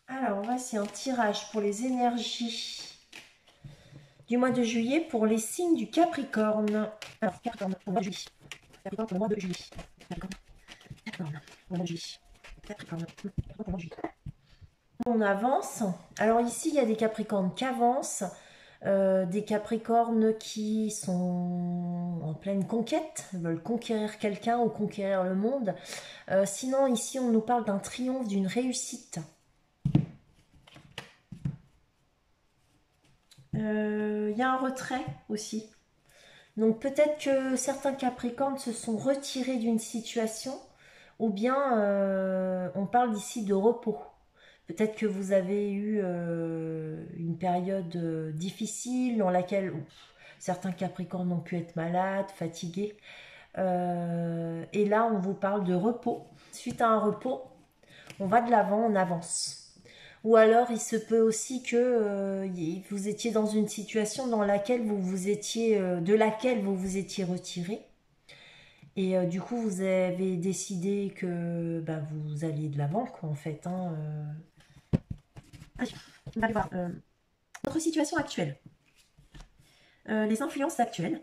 Alors, voici un tirage pour les énergies du mois de juillet pour les signes du Capricorne. Alors, Capricorne, pour le mois de juillet. Capricorne pour le mois de juillet. Capricorne, pour le mois de juillet. Capricorne, pour le mois de juillet. On avance. Alors ici, il y a des Capricornes qui avancent, des Capricornes qui sont en pleine conquête, veulent conquérir quelqu'un ou conquérir le monde. Sinon, ici, on nous parle d'un triomphe, d'une réussite. Il y a un retrait aussi. Donc peut-être que certains Capricornes se sont retirés d'une situation, ou bien on parle ici de repos. Peut-être que vous avez eu une période difficile dans laquelle certains Capricornes ont pu être malades, fatigués. Et là, on vous parle de repos. Suite à un repos, on va de l'avant, on avance. Ou alors, il se peut aussi que vous étiez dans une situation dans laquelle vous vous étiez, de laquelle vous vous étiez retiré. Et du coup, vous avez décidé que bah, vous alliez de l'avant, quoi, en fait. Hein, Allez, on va aller voir votre situation actuelle. Les influences actuelles,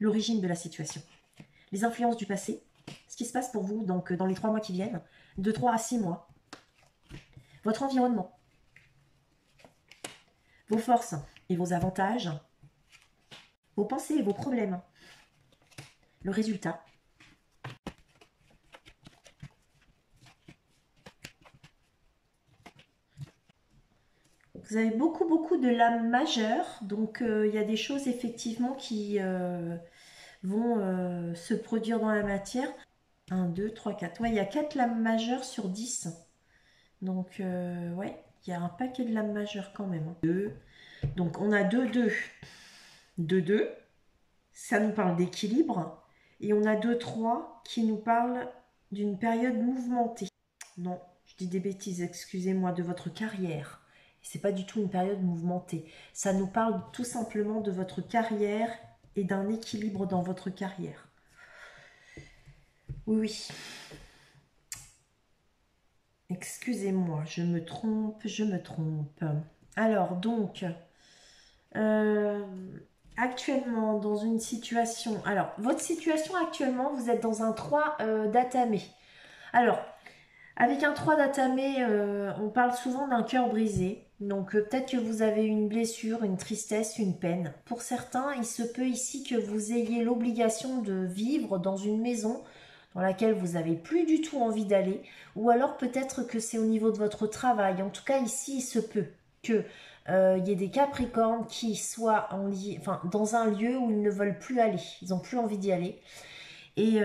l'origine de la situation. Les influences du passé, ce qui se passe pour vous donc, dans les 3 mois qui viennent, de 3 à 6 mois. Votre environnement, vos forces et vos avantages, vos pensées et vos problèmes, le résultat. Vous avez beaucoup de lames majeures, donc il y a des choses effectivement qui vont se produire dans la matière. 1, 2, 3, 4. Ouais, il y a 4 lames majeures sur 10. Donc, ouais, il y a un paquet de lames majeures quand même. 2. Donc, on a 2, 2. 2, 2. Ça nous parle d'équilibre. Et on a 2, 3 qui nous parlent d'une période mouvementée. Non, je dis des bêtises, excusez-moi, de votre carrière. C'est pas du tout une période mouvementée. Ça nous parle tout simplement de votre carrière et d'un équilibre dans votre carrière. Oui, oui. Excusez-moi, je me trompe, je me trompe. Alors, donc, euh, actuellement, dans une situation... Alors, votre situation actuellement, vous êtes dans un 3 d'atamé. Alors, avec un 3 d'atamé, on parle souvent d'un cœur brisé. Donc, peut-être que vous avez une blessure, une tristesse, une peine. Pour certains, il se peut ici que vous ayez l'obligation de vivre dans une maison dans laquelle vous n'avez plus du tout envie d'aller, ou alors peut-être que c'est au niveau de votre travail. En tout cas, ici, il se peut que y ait des Capricornes qui soient enfin, dans un lieu où ils ne veulent plus aller. Ils n'ont plus envie d'y aller. Et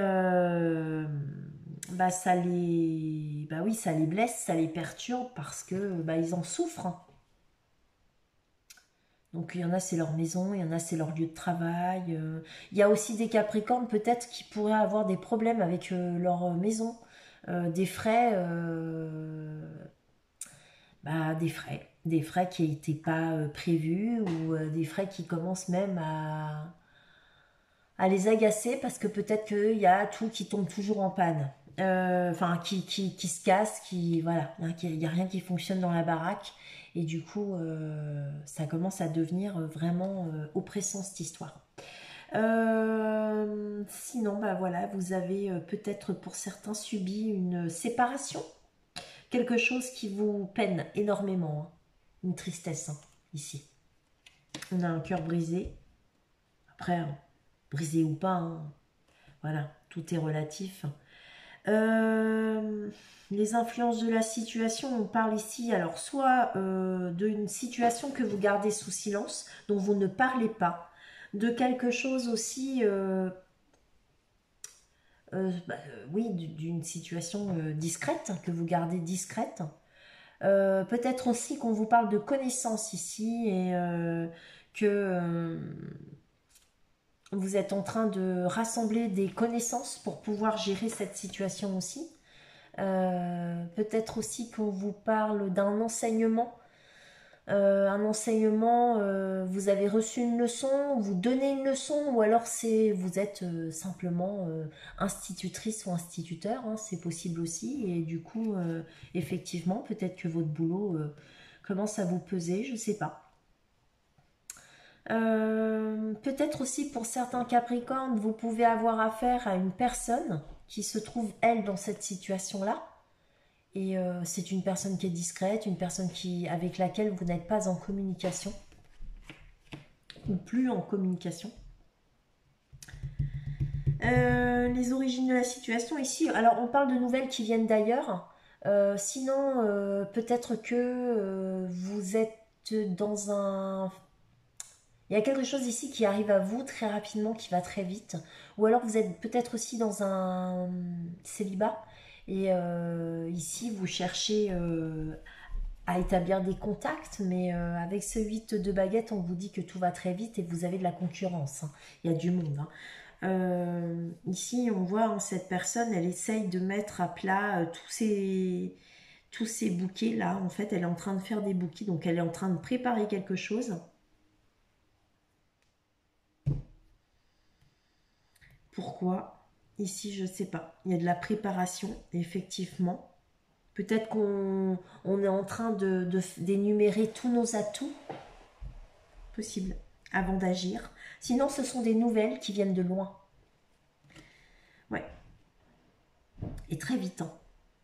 bah, bah oui, ça les blesse, ça les perturbe parce que bah, ils en souffrent. Donc il y en a c'est leur maison, il y en a c'est leur lieu de travail. Il y a aussi des Capricornes peut-être qui pourraient avoir des problèmes avec leur maison, des frais qui n'étaient pas prévus ou des frais qui commencent même à les agacer parce que peut-être qu'il y a tout qui tombe toujours en panne. Enfin, qui se casse, voilà, il n'y a rien qui fonctionne dans la baraque. Et du coup, ça commence à devenir vraiment oppressant cette histoire. Sinon, bah voilà, vous avez peut-être pour certains subi une séparation, quelque chose qui vous peine énormément, hein. Une tristesse hein, ici. On a un cœur brisé. Après, brisé ou pas, hein, voilà, tout est relatif. Euh, les influences de la situation, on parle ici, alors soit d'une situation que vous gardez sous silence, dont vous ne parlez pas, de quelque chose aussi, oui, d'une situation discrète, que vous gardez discrète. Peut-être aussi qu'on vous parle de connaissances ici et que vous êtes en train de rassembler des connaissances pour pouvoir gérer cette situation aussi. Peut-être aussi qu'on vous parle d'un enseignement un enseignement, vous avez reçu une leçon, vous donnez une leçon, ou alors vous êtes simplement institutrice ou instituteur, hein, c'est possible aussi, et du coup, effectivement, peut-être que votre boulot commence à vous peser, je sais pas. Peut-être aussi pour certains Capricornes, vous pouvez avoir affaire à une personne qui se trouve, elle, dans cette situation-là. Et c'est une personne qui est discrète, une personne avec laquelle vous n'êtes pas en communication, ou plus en communication. Les origines de la situation ici, alors on parle de nouvelles qui viennent d'ailleurs. Sinon, peut-être que vous êtes dans un... Il y a quelque chose ici qui arrive à vous très rapidement, qui va très vite. Ou alors vous êtes peut-être aussi dans un célibat. Et ici, vous cherchez à établir des contacts, mais avec ce 8 de baguette, on vous dit que tout va très vite et vous avez de la concurrence, hein. Il y a du monde, hein. Ici, on voit, hein, cette personne, elle essaye de mettre à plat tous ces bouquets là. En fait, elle est en train de faire des bouquets, donc elle est en train de préparer quelque chose. Pourquoi? Ici, je ne sais pas. Il y a de la préparation, effectivement. Peut-être qu'on est en train d'énumérer tous nos atouts possibles avant d'agir. Sinon, ce sont des nouvelles qui viennent de loin. Ouais. Et très vite, hein.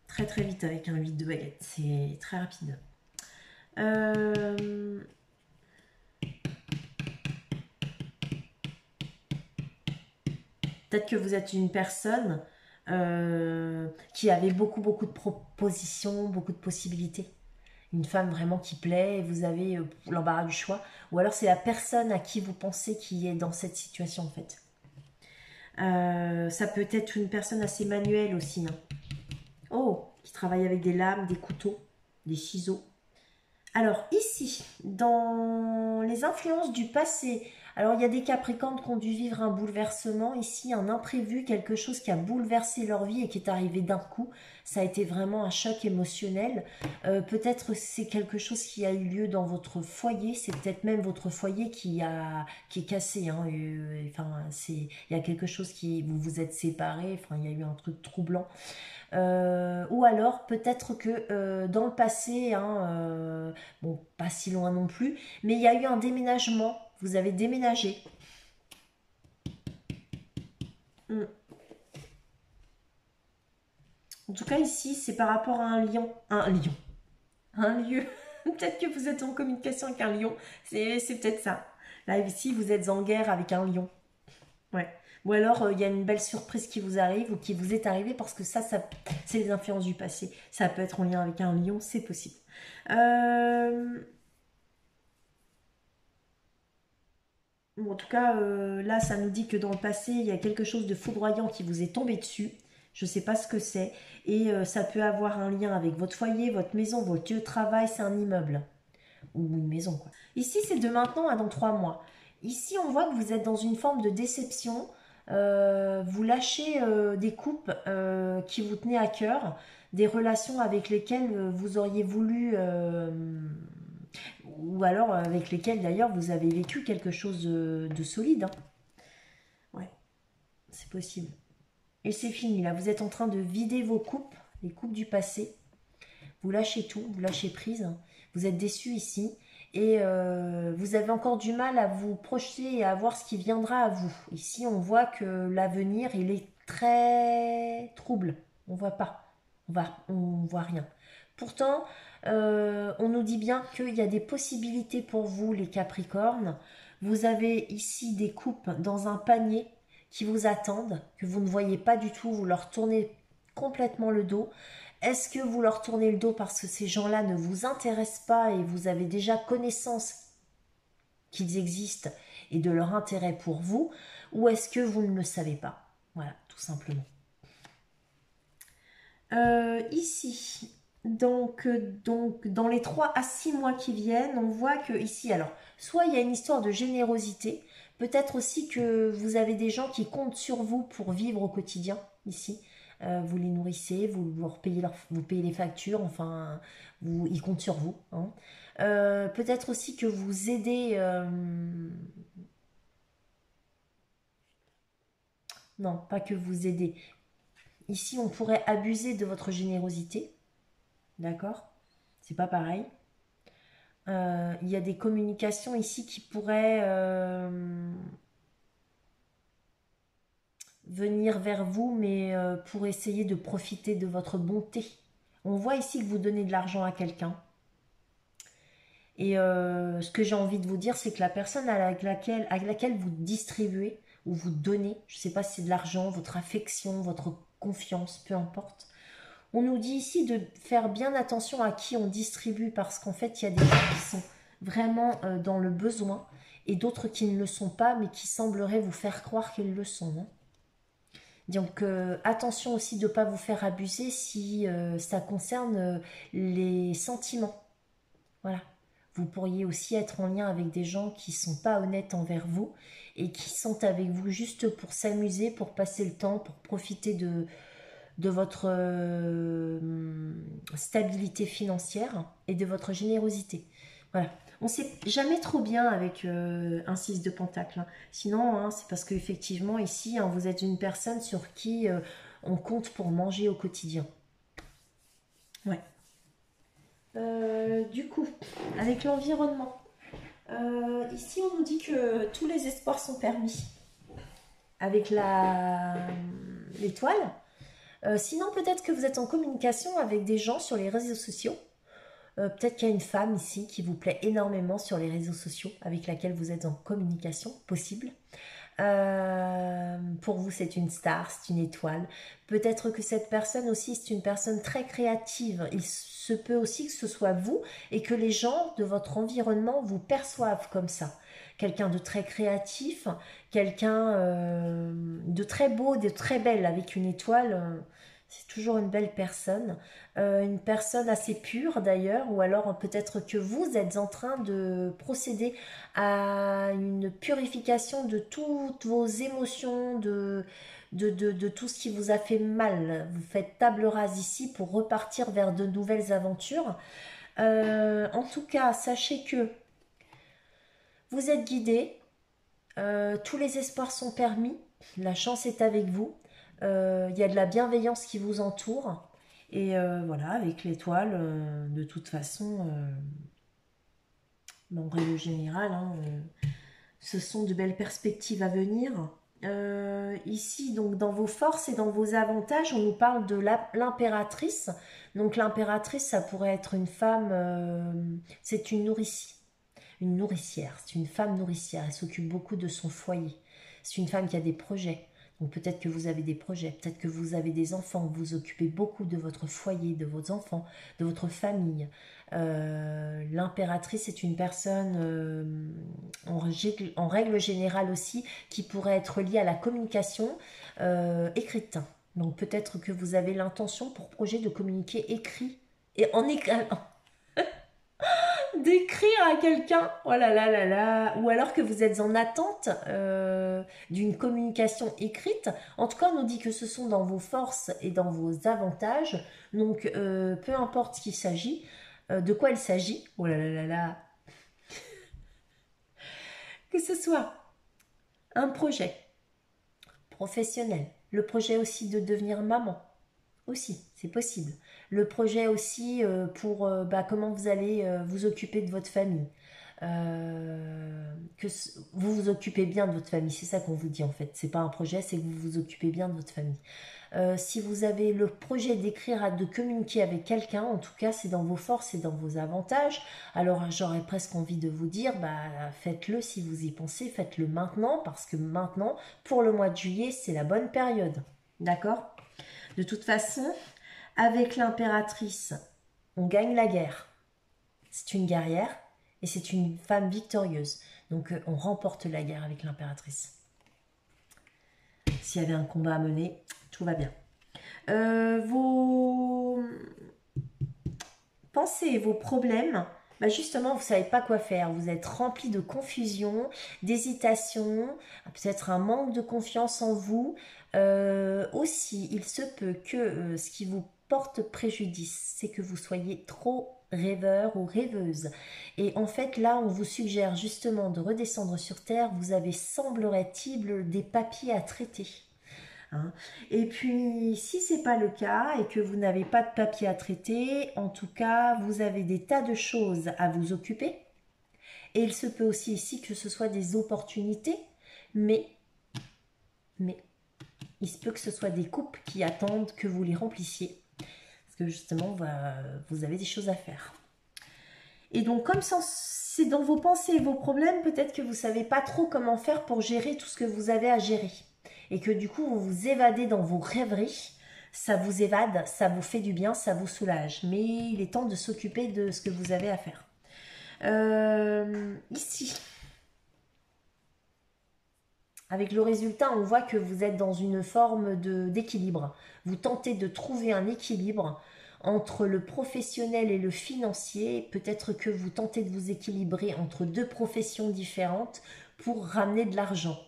Très très vite avec un 8 de baguette. C'est très rapide. Peut-être que vous êtes une personne qui avait beaucoup beaucoup de propositions, beaucoup de possibilités. Une femme vraiment qui plaît, et vous avez l'embarras du choix. Ou alors c'est la personne à qui vous pensez qui est dans cette situation en fait. Ça peut être une personne assez manuelle aussi, hein. Oh, qui travaille avec des lames, des couteaux, des ciseaux. Alors ici, dans les influences du passé, alors il y a des Capricornes qui ont dû vivre un bouleversement, ici un imprévu, quelque chose qui a bouleversé leur vie et qui est arrivé d'un coup. Ça a été vraiment un choc émotionnel. Peut-être c'est quelque chose qui a eu lieu dans votre foyer, c'est peut-être même votre foyer qui est cassé, hein. Enfin, il y a quelque chose qui vous vous êtes séparés, enfin il y a eu un truc troublant. Ou alors peut-être que dans le passé, hein, bon, pas si loin non plus, mais il y a eu un déménagement. Vous avez déménagé. Mm. En tout cas, ici, c'est par rapport à un lion. Un lion. Un lieu. Peut-être que vous êtes en communication avec un lion. C'est peut-être ça. Là, ici, vous êtes en guerre avec un lion. Ouais. Ou alors, il y a une belle surprise qui vous arrive ou qui vous est arrivée parce que ça c'est les influences du passé. Ça peut être en lien avec un lion, c'est possible. Bon, en tout cas, là, ça nous dit que dans le passé, il y a quelque chose de foudroyant qui vous est tombé dessus. Je ne sais pas ce que c'est. Et ça peut avoir un lien avec votre foyer, votre maison, votre lieu de travail, c'est un immeuble. Ou une maison, quoi. Ici, c'est de maintenant à dans 3 mois. Ici, on voit que vous êtes dans une forme de déception. Vous lâchez des couples qui vous tenaient à cœur, des relations avec lesquelles vous auriez voulu, ou alors avec lesquelles d'ailleurs vous avez vécu quelque chose de solide, hein. Ouais, c'est possible. Et c'est fini, là, vous êtes en train de vider vos coupes, les coupes du passé. Vous lâchez tout, vous lâchez prise, hein. Vous êtes déçu ici. Et vous avez encore du mal à vous projeter et à voir ce qui viendra à vous. Ici, on voit que l'avenir, il est très trouble. On voit pas. On voit rien. Pourtant, on nous dit bien qu'il y a des possibilités pour vous, les Capricornes. Vous avez ici des coupes dans un panier qui vous attendent, que vous ne voyez pas du tout. Vous leur tournez complètement le dos. Est-ce que vous leur tournez le dos parce que ces gens-là ne vous intéressent pas et vous avez déjà connaissance qu'ils existent et de leur intérêt pour vous, ou est-ce que vous ne le savez pas? Voilà, tout simplement. Ici, donc, dans les 3 à 6 mois qui viennent, on voit que ici, alors, soit il y a une histoire de générosité, peut-être aussi que vous avez des gens qui comptent sur vous pour vivre au quotidien, ici. vous les nourrissez, vous payez les factures, enfin, ils comptent sur vous. Hein. Peut-être aussi que vous aidez... non, pas que vous aidez. Ici, on pourrait abuser de votre générosité. D'accord? C'est pas pareil. Il y a des communications ici qui pourraient venir vers vous, mais pour essayer de profiter de votre bonté. On voit ici que vous donnez de l'argent à quelqu'un. Et ce que j'ai envie de vous dire, c'est que la personne avec laquelle vous distribuez ou vous donnez, je ne sais pas si c'est de l'argent, votre affection, votre confiance, peu importe. On nous dit ici de faire bien attention à qui on distribue parce qu'en fait, il y a des gens qui sont vraiment dans le besoin et d'autres qui ne le sont pas, mais qui sembleraient vous faire croire qu'ils le sont. Hein. Donc attention aussi de ne pas vous faire abuser si ça concerne les sentiments. Voilà. Vous pourriez aussi être en lien avec des gens qui ne sont pas honnêtes envers vous et qui sont avec vous juste pour s'amuser, pour passer le temps, pour profiter de votre stabilité financière et de votre générosité. Voilà. On ne sait jamais trop bien avec un 6 de pentacle. Hein. Sinon, hein, c'est parce qu'effectivement, ici, hein, vous êtes une personne sur qui on compte pour manger au quotidien. Ouais. Du coup, avec l'environnement, ici, on nous dit que tous les espoirs sont permis. Avec l'étoile. Sinon, peut-être que vous êtes en communication avec des gens sur les réseaux sociaux. Peut-être qu'il y a une femme ici qui vous plaît énormément sur les réseaux sociaux, avec laquelle vous êtes en communication, possible. Pour vous, c'est une star, c'est une étoile. Peut-être que cette personne aussi, c'est une personne très créative. Il se peut aussi que ce soit vous et que les gens de votre environnement vous perçoivent comme ça. Quelqu'un de très créatif, quelqu'un de très beau, de très belle, avec une étoile. C'est toujours une belle personne. Une personne assez pure d'ailleurs, ou alors peut-être que vous êtes en train de procéder à une purification de toutes vos émotions, de tout ce qui vous a fait mal. Vous faites table rase ici pour repartir vers de nouvelles aventures. En tout cas, sachez que vous êtes guidé, tous les espoirs sont permis, la chance est avec vous, il y a de la bienveillance qui vous entoure. Et voilà, avec l'étoile, de toute façon, en règle générale, hein, ce sont de belles perspectives à venir. Ici, donc, dans vos forces et dans vos avantages, on nous parle de l'impératrice. Donc, l'impératrice, ça pourrait être une femme, c'est une nourricière. C'est une femme nourricière. Elle s'occupe beaucoup de son foyer. C'est une femme qui a des projets. Donc peut-être que vous avez des projets, peut-être que vous avez des enfants, vous vous occupez beaucoup de votre foyer, de vos enfants, de votre famille. L'impératrice est une personne, en règle générale aussi, qui pourrait être liée à la communication écrite. Donc peut-être que vous avez l'intention pour projet de communiquer écrit et en écrit. D'écrire à quelqu'un, oh là là là là, ou alors que vous êtes en attente d'une communication écrite. En tout cas, on nous dit que ce sont dans vos forces et dans vos avantages. Donc, peu importe ce qu'il s'agit, de quoi il s'agit, oh là là là là, que ce soit un projet professionnel, le projet aussi de devenir maman, aussi, c'est possible. Le projet aussi pour comment vous allez vous occuper de votre famille. Vous vous occupez bien de votre famille, c'est ça qu'on vous dit en fait. C'est pas un projet, c'est que vous vous occupez bien de votre famille. Si vous avez le projet d'écrire, de communiquer avec quelqu'un, en tout cas c'est dans vos forces et dans vos avantages. Alors j'aurais presque envie de vous dire, faites-le si vous y pensez, faites-le maintenant, parce que maintenant, pour le mois de juillet, c'est la bonne période. D'accord ? De toute façon, avec l'impératrice, on gagne la guerre. C'est une guerrière et c'est une femme victorieuse. Donc on remporte la guerre avec l'impératrice. S'il y avait un combat à mener, tout va bien. Vos pensées et vos problèmes Bah justement, vous ne savez pas quoi faire. Vous êtes rempli de confusion, d'hésitation, peut-être un manque de confiance en vous. Aussi, il se peut que ce qui vous porte préjudice, c'est que vous soyez trop rêveur ou rêveuse. Et en fait, là, on vous suggère justement de redescendre sur Terre. Vous avez, semblerait-il, des papiers à traiter. Hein. Et puis, si ce n'est pas le cas et que vous n'avez pas de papier à traiter, en tout cas, vous avez des tas de choses à vous occuper. Et il se peut aussi ici que ce soit des opportunités, mais, mais, il se peut que ce soit des coupes qui attendent que vous les remplissiez. Parce que justement, vous avez des choses à faire. Et donc, comme c'est dans vos pensées et vos problèmes, peut-être que vous ne savez pas trop comment faire pour gérer tout ce que vous avez à gérer. Et que du coup, vous vous évadez dans vos rêveries. Ça vous évade, ça vous fait du bien, ça vous soulage. Mais il est temps de s'occuper de ce que vous avez à faire. Ici, avec le résultat, on voit que vous êtes dans une forme d'équilibre. Vous tentez de trouver un équilibre entre le professionnel et le financier. Peut-être que vous tentez de vous équilibrer entre deux professions différentes pour ramener de l'argent.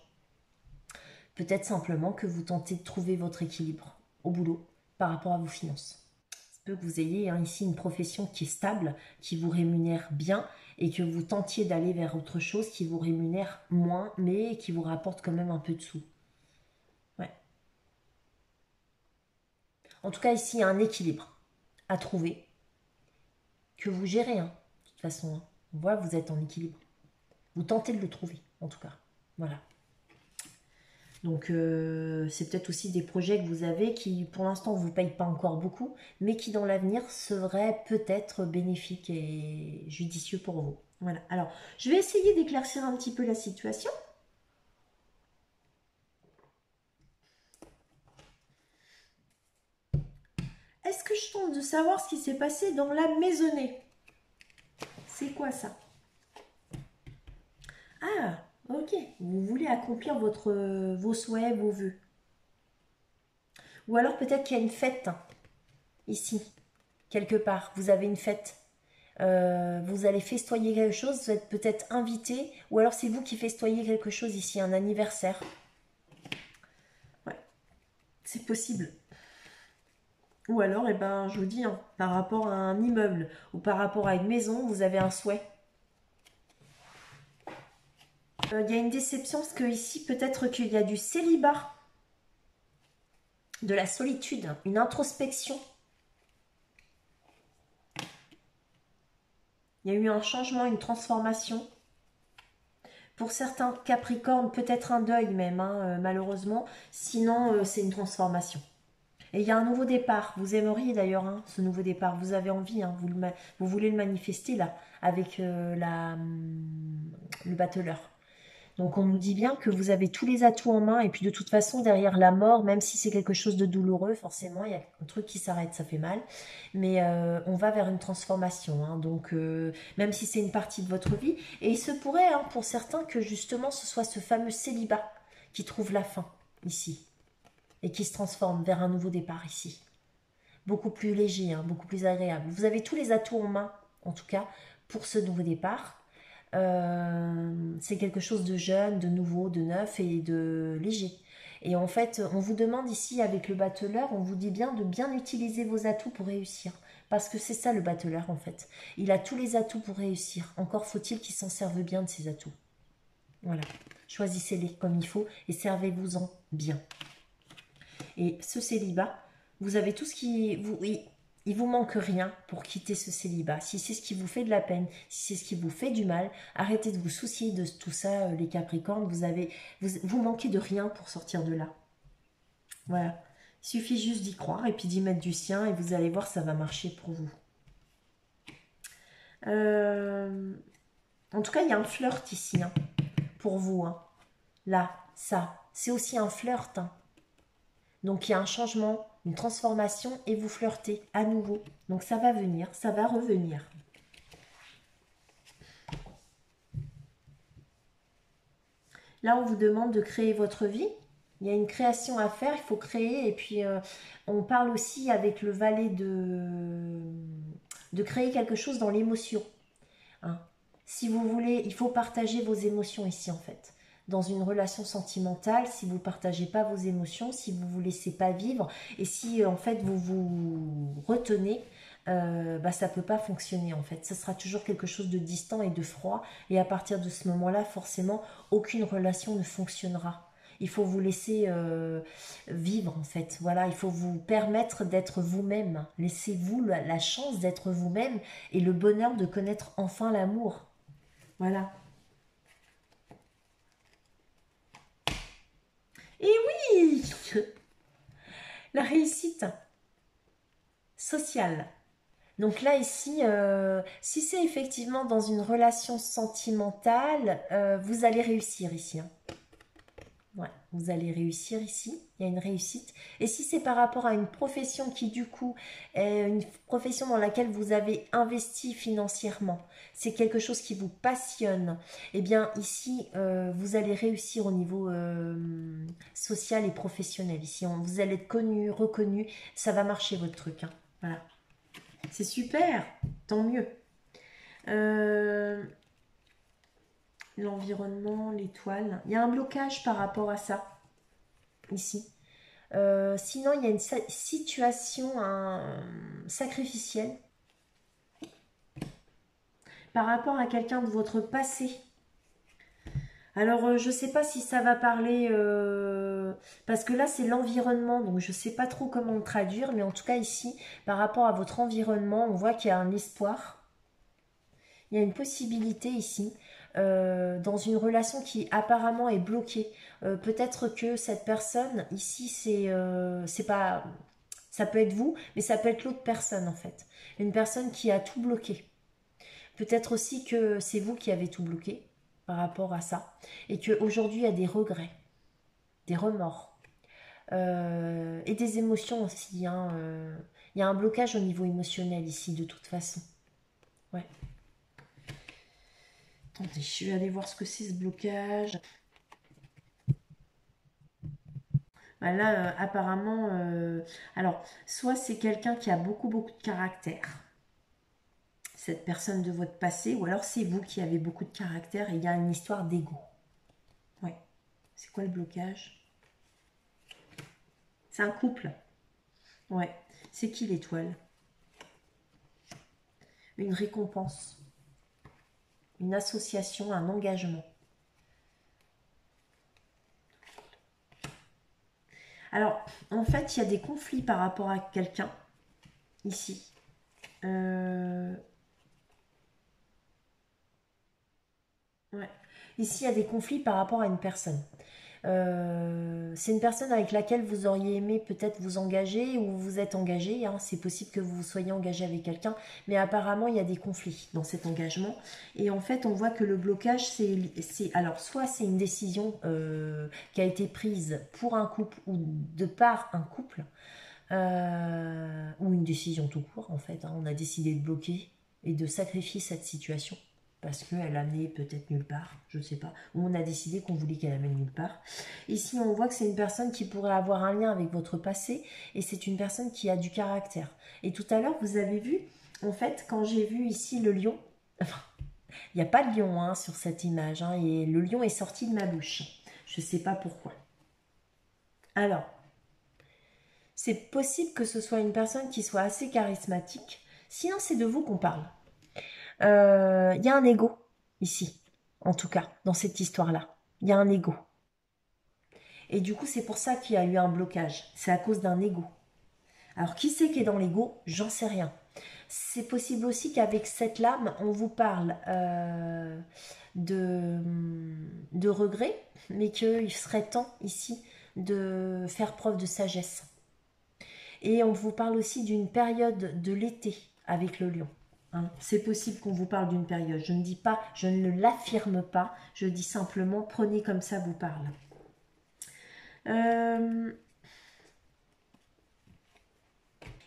Peut-être simplement que vous tentez de trouver votre équilibre au boulot par rapport à vos finances. Il se peut que vous ayez ici une profession qui est stable, qui vous rémunère bien et que vous tentiez d'aller vers autre chose qui vous rémunère moins mais qui vous rapporte quand même un peu de sous. Ouais. En tout cas, ici, il y a un équilibre à trouver que vous gérez. Hein. De toute façon, hein. On voit que vous êtes en équilibre. Vous tentez de le trouver, en tout cas. Voilà. Donc, c'est peut-être aussi des projets que vous avez qui, pour l'instant, ne vous payent pas encore beaucoup, mais qui, dans l'avenir, seraient peut-être bénéfiques et judicieux pour vous. Voilà. Alors, je vais essayer d'éclaircir un petit peu la situation. Est-ce que je tente de savoir ce qui s'est passé dans la maisonnée? C'est quoi ça? Ah, ok. Vous voulez accomplir vos souhaits, vos vœux. Ou alors peut-être qu'il y a une fête ici, quelque part. Vous avez une fête. Vous allez festoyer quelque chose, vous êtes peut-être invité, ou alors c'est vous qui festoyez quelque chose ici, un anniversaire. Ouais, c'est possible. Ou alors, eh ben, je vous dis, hein, par rapport à un immeuble ou par rapport à une maison, vous avez un souhait. Il y a une déception parce que ici, peut-être qu'il y a du célibat, de la solitude, une introspection. Il y a eu un changement, une transformation. Pour certains Capricornes, peut-être un deuil même, hein, malheureusement. Sinon, c'est une transformation. Et il y a un nouveau départ. Vous aimeriez d'ailleurs hein, ce nouveau départ. Vous avez envie, hein, vous voulez le manifester là, avec le battleur. Donc on nous dit bien que vous avez tous les atouts en main. Et puis de toute façon, derrière la mort, même si c'est quelque chose de douloureux, forcément, il y a un truc qui s'arrête, ça fait mal. Mais on va vers une transformation. Hein, donc même si c'est une partie de votre vie. Et il se pourrait, hein, pour certains, que justement ce soit ce fameux célibat qui trouve la fin ici et qui se transforme vers un nouveau départ ici. Beaucoup plus léger, hein, beaucoup plus agréable. Vous avez tous les atouts en main, en tout cas, pour ce nouveau départ. C'est quelque chose de jeune, de nouveau, de neuf et de léger. Et en fait, on vous demande ici, avec le battleur, on vous dit bien de bien utiliser vos atouts pour réussir. Parce que c'est ça le battleur, en fait. Il a tous les atouts pour réussir. Encore faut-il qu'il s'en serve bien de ses atouts. Voilà. Choisissez-les comme il faut et servez-vous-en bien. Et ce célibat, vous avez tout ce qui... il vous manque rien pour quitter ce célibat. Si c'est ce qui vous fait de la peine, si c'est ce qui vous fait du mal, arrêtez de vous soucier de tout ça, les Capricornes. Vous manquez de rien pour sortir de là. Voilà. Il suffit juste d'y croire et puis d'y mettre du sien et vous allez voir, ça va marcher pour vous. En tout cas, il y a un flirt ici, hein, pour vous. Hein. Là, ça. C'est aussi un flirt, hein. Donc, il y a un changement, une transformation et vous flirtez à nouveau. Donc, ça va venir, ça va revenir. Là, on vous demande de créer votre vie. Il y a une création à faire, il faut créer. Et puis, on parle aussi avec le valet de créer quelque chose dans l'émotion. hein. Si vous voulez, il faut partager vos émotions ici en fait. Dans une relation sentimentale, si vous ne partagez pas vos émotions, si vous ne vous laissez pas vivre, et si en fait vous vous retenez, bah, ça ne peut pas fonctionner en fait. Ce sera toujours quelque chose de distant et de froid, et à partir de ce moment-là, forcément, aucune relation ne fonctionnera. Il faut vous laisser vivre en fait. Voilà, il faut vous permettre d'être vous-même. Laissez-vous la chance d'être vous-même et le bonheur de connaître enfin l'amour. Voilà. Et oui, la réussite sociale. Donc là, ici, si c'est effectivement dans une relation sentimentale, vous allez réussir ici, hein. Ouais, vous allez réussir ici, il y a une réussite. Et si c'est par rapport à une profession qui du coup est une profession dans laquelle vous avez investi financièrement, c'est quelque chose qui vous passionne, eh bien ici vous allez réussir au niveau social et professionnel. Ici vous allez être connu, reconnu, ça va marcher votre truc, hein. Voilà, c'est super, tant mieux. Euh, L'environnement, l'étoile, il y a un blocage par rapport à ça ici. Sinon, il y a une situation sacrificielle par rapport à quelqu'un de votre passé. Alors, je ne sais pas si ça va parler, parce que là, c'est l'environnement, donc je ne sais pas trop comment le traduire, mais en tout cas ici, par rapport à votre environnement, on voit qu'il y a un espoir, il y a une possibilité ici, dans une relation qui apparemment est bloquée. Peut-être que cette personne, ici, c'est pas... Ça peut être vous, mais ça peut être l'autre personne en fait. Une personne qui a tout bloqué. Peut-être aussi que c'est vous qui avez tout bloqué par rapport à ça. Et qu'aujourd'hui, il y a des regrets, des remords. Et des émotions aussi, hein. Il y a un blocage au niveau émotionnel ici, de toute façon. Ouais. Attendez, je vais aller voir ce que c'est ce blocage. Bah là, apparemment, alors, soit c'est quelqu'un qui a beaucoup, beaucoup de caractère, cette personne de votre passé, ou alors c'est vous qui avez beaucoup de caractère et il y a une histoire d'ego. Ouais. C'est quoi le blocage? C'est un couple. Ouais. C'est qui l'étoile? Une récompense. Une association, un engagement. Alors, en fait, il y a des conflits par rapport à quelqu'un, ici. Ouais. Ici, il y a des conflits par rapport à une personne. C'est une personne avec laquelle vous auriez aimé peut-être vous engager ou vous êtes engagé, hein. C'est possible que vous soyez engagé avec quelqu'un, mais apparemment il y a des conflits dans cet engagement. Et en fait, on voit que le blocage, alors soit c'est une décision qui a été prise pour un couple ou de par un couple, ou une décision tout court en fait, hein. On a décidé de bloquer et de sacrifier cette situation parce qu'elle amenait peut-être nulle part, je ne sais pas, ou on a décidé qu'on voulait qu'elle amène nulle part. Ici, on voit que c'est une personne qui pourrait avoir un lien avec votre passé, et c'est une personne qui a du caractère. Et tout à l'heure, vous avez vu, en fait, quand j'ai vu ici le lion, enfin, il n'y a pas de lion hein, sur cette image, hein, et le lion est sorti de ma bouche. Je ne sais pas pourquoi. Alors, c'est possible que ce soit une personne qui soit assez charismatique, sinon c'est de vous qu'on parle. Il y a un ego ici, en tout cas, dans cette histoire-là. Il y a un ego. Et du coup, c'est pour ça qu'il y a eu un blocage. C'est à cause d'un ego. Alors, qui c'est qui est dans l'ego? J'en sais rien. C'est possible aussi qu'avec cette lame, on vous parle de regret, mais qu'il serait temps ici de faire preuve de sagesse. Et on vous parle aussi d'une période de l'été avec le lion. Hein. C'est possible qu'on vous parle d'une période. Je ne dis pas, je ne l'affirme pas. Je dis simplement, prenez comme ça vous parle.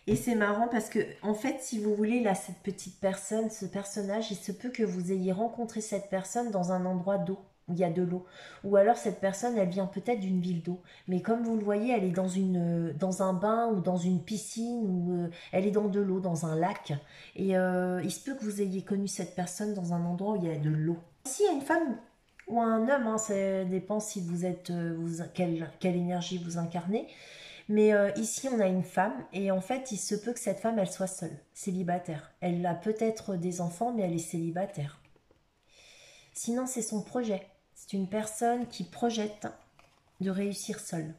Et c'est marrant parce que, en fait, si vous voulez, là, cette petite personne, ce personnage, il se peut que vous ayez rencontré cette personne dans un endroit d'eau. où il y a de l'eau. Ou alors cette personne, elle vient peut-être d'une ville d'eau. Mais comme vous le voyez, elle est dans un bain ou dans une piscine, ou elle est dans de l'eau, dans un lac. Et il se peut que vous ayez connu cette personne dans un endroit où il y a de l'eau. Ici, il y a une femme ou un homme, hein, ça dépend si vous êtes, quelle énergie vous incarnez. Mais ici, on a une femme, et en fait, il se peut que cette femme, elle soit seule, célibataire. Elle a peut-être des enfants, mais elle est célibataire. Sinon, c'est son projet. C'est une personne qui projette de réussir seule.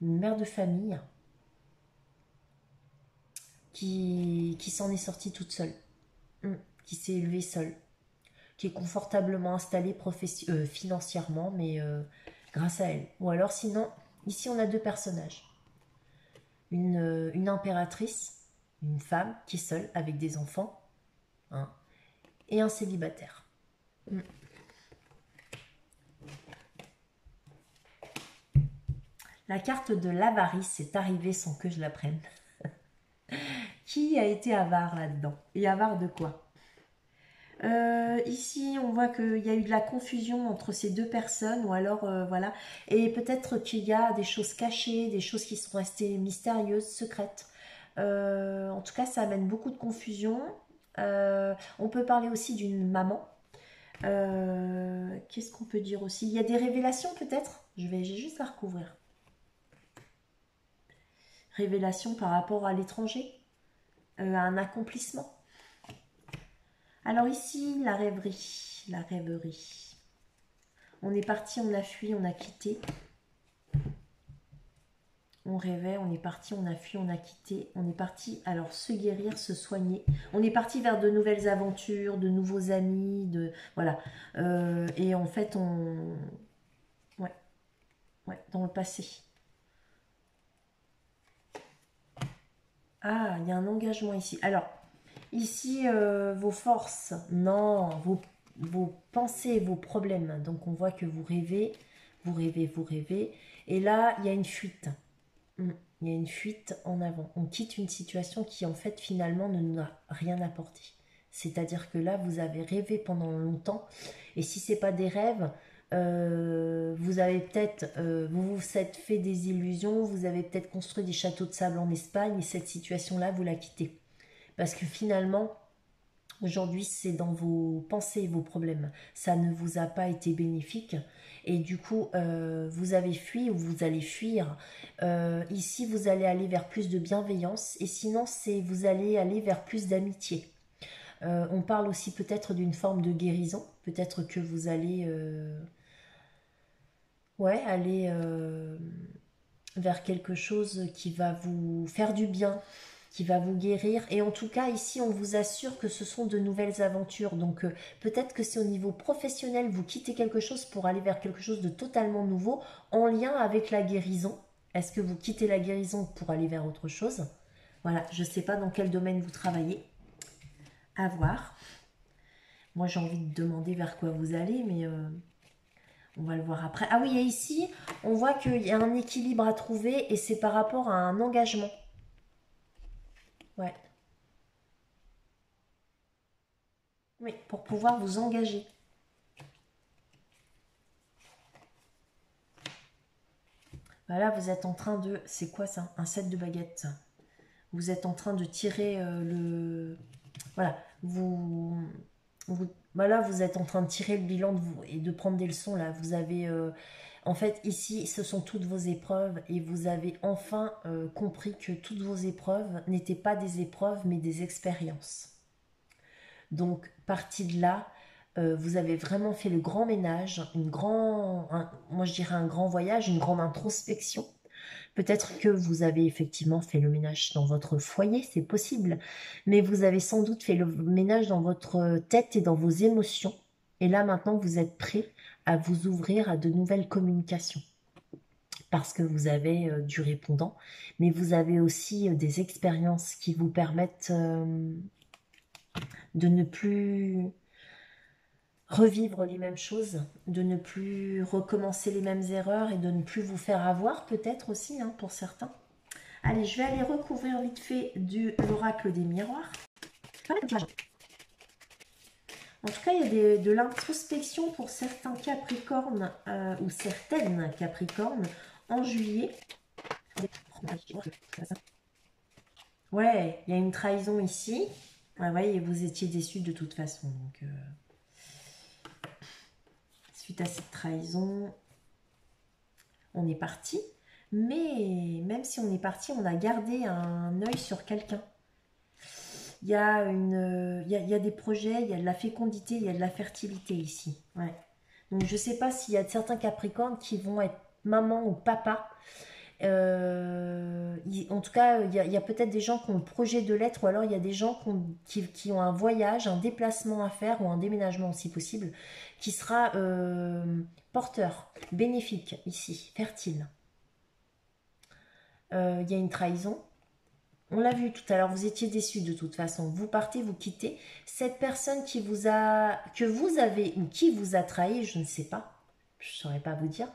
Une mère de famille qui s'en est sortie toute seule, qui s'est élevée seule, qui est confortablement installée financièrement, mais grâce à elle. Ou alors sinon, ici on a deux personnages. Une impératrice, une femme qui est seule avec des enfants, hein, et un célibataire. La carte de l'avarice est arrivée sans que je la prenne. Qui a été avare là-dedans? Et avare de quoi? Ici, on voit qu'il y a eu de la confusion entre ces deux personnes, ou alors, voilà. Et peut-être qu'il y a des choses cachées, des choses qui sont restées mystérieuses, secrètes. En tout cas, ça amène beaucoup de confusion. On peut parler aussi d'une maman. Qu'est-ce qu'on peut dire aussi? Il y a des révélations peut-être? J'ai juste la recouvrir. Révélation par rapport à l'étranger, à un accomplissement. Alors ici, la rêverie, la rêverie. On est parti, on a fui, on a quitté. On rêvait, on est parti, on a fui, on a quitté. On est parti, alors, se guérir, se soigner. On est parti vers de nouvelles aventures, de nouveaux amis, voilà. Et en fait, ouais, dans le passé. Ah, il y a un engagement ici. Alors, ici, vos forces, non, vos pensées, vos problèmes. Donc, on voit que vous rêvez, vous rêvez, vous rêvez. Et là, il y a une fuite. Il y a une fuite en avant. On quitte une situation qui, en fait, finalement, ne nous a rien apporté. C'est-à-dire que là, vous avez rêvé pendant longtemps. Et si ce n'est pas des rêves, vous avez peut-être, vous vous êtes fait des illusions, vous avez peut-être construit des châteaux de sable en Espagne, et cette situation-là, vous la quittez. Parce que finalement, aujourd'hui, c'est dans vos pensées et vos problèmes. Ça ne vous a pas été bénéfique. Et du coup, vous avez fui ou vous allez fuir. Ici, vous allez aller vers plus de bienveillance. Et sinon, vous allez aller vers plus d'amitié. On parle aussi peut-être d'une forme de guérison. Peut-être que vous allez... aller vers quelque chose qui va vous faire du bien, qui va vous guérir. Et en tout cas, ici, on vous assure que ce sont de nouvelles aventures. Donc, peut-être que c'est au niveau professionnel, vous quittez quelque chose pour aller vers quelque chose de totalement nouveau, en lien avec la guérison. Est-ce que vous quittez la guérison pour aller vers autre chose? Voilà, je ne sais pas dans quel domaine vous travaillez. À voir. Moi, j'ai envie de demander vers quoi vous allez, mais... on va le voir après. Ah oui, et ici, on voit qu'il y a un équilibre à trouver et c'est par rapport à un engagement. Ouais. Oui, pour pouvoir vous engager. Voilà, vous êtes en train de... C'est quoi ça? Un set de baguettes. Vous êtes en train de tirer le... Voilà, voilà, vous êtes en train de tirer le bilan de vous et de prendre des leçons là. Vous avez... en fait, ici, ce sont toutes vos épreuves et vous avez enfin compris que toutes vos épreuves n'étaient pas des épreuves mais des expériences. Donc, parti de là, vous avez vraiment fait le grand ménage, moi je dirais un grand voyage, une grande introspection. Peut-être que vous avez effectivement fait le ménage dans votre foyer, c'est possible, mais vous avez sans doute fait le ménage dans votre tête et dans vos émotions. Et là, maintenant, vous êtes prêt à vous ouvrir à de nouvelles communications. Parce que vous avez du répondant, mais vous avez aussi des expériences qui vous permettent de ne plus revivre les mêmes choses, de ne plus recommencer les mêmes erreurs et de ne plus vous faire avoir peut-être aussi, hein, pour certains. Allez, je vais aller recouvrir vite fait de l'oracle des miroirs. En tout cas, il y a de l'introspection pour certains Capricornes ou certaines Capricornes en juillet. Ouais, il y a une trahison ici. Ouais, ouais, et vous étiez déçus de toute façon. Donc, suite à cette trahison, on est parti. Mais même si on est parti, on a gardé un œil sur quelqu'un. Il y a il y a des projets, il y a de la fécondité, il y a de la fertilité ici. Ouais. Donc je ne sais pas s'il y a certains Capricornes qui vont être maman ou papa. En tout cas, il y a peut-être des gens qui ont le projet de l'être, ou alors il y a des gens qui ont un voyage, un déplacement à faire, ou un déménagement aussi possible, qui sera porteur, bénéfique ici, fertile. Il y a une trahison. On l'a vu tout à l'heure, vous étiez déçus de toute façon. Vous partez, vous quittez. Cette personne que vous avez ou qui vous a trahi, je ne sais pas. Je ne saurais pas vous dire.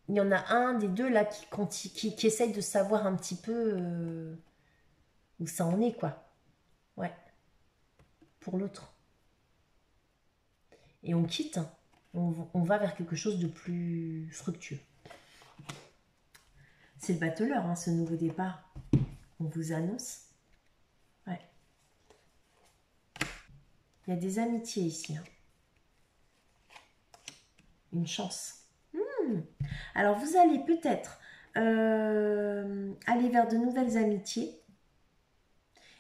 Il y en a un des deux là qui essaye de savoir un petit peu où ça en est, quoi. Ouais, pour l'autre. Et on quitte. On va vers quelque chose de plus fructueux. C'est le battleur, hein, ce nouveau départ. On vous annonce. Ouais. Il y a des amitiés ici. Hein. Une chance. Alors, vous allez peut-être aller vers de nouvelles amitiés.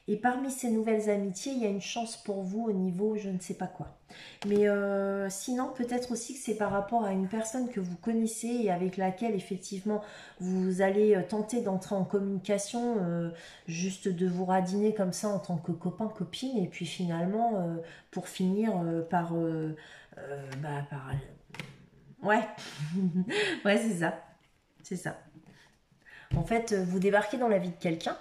Et parmi ces nouvelles amitiés, il y a une chance pour vous au niveau je ne sais pas quoi. Mais sinon, peut-être aussi que c'est par rapport à une personne que vous connaissez et avec laquelle, effectivement, vous allez tenter d'entrer en communication, juste de vous radiner comme ça en tant que copain, copine, et puis finalement, pour finir par... Ouais, ouais, c'est ça. C'est ça. En fait, vous débarquez dans la vie de quelqu'un,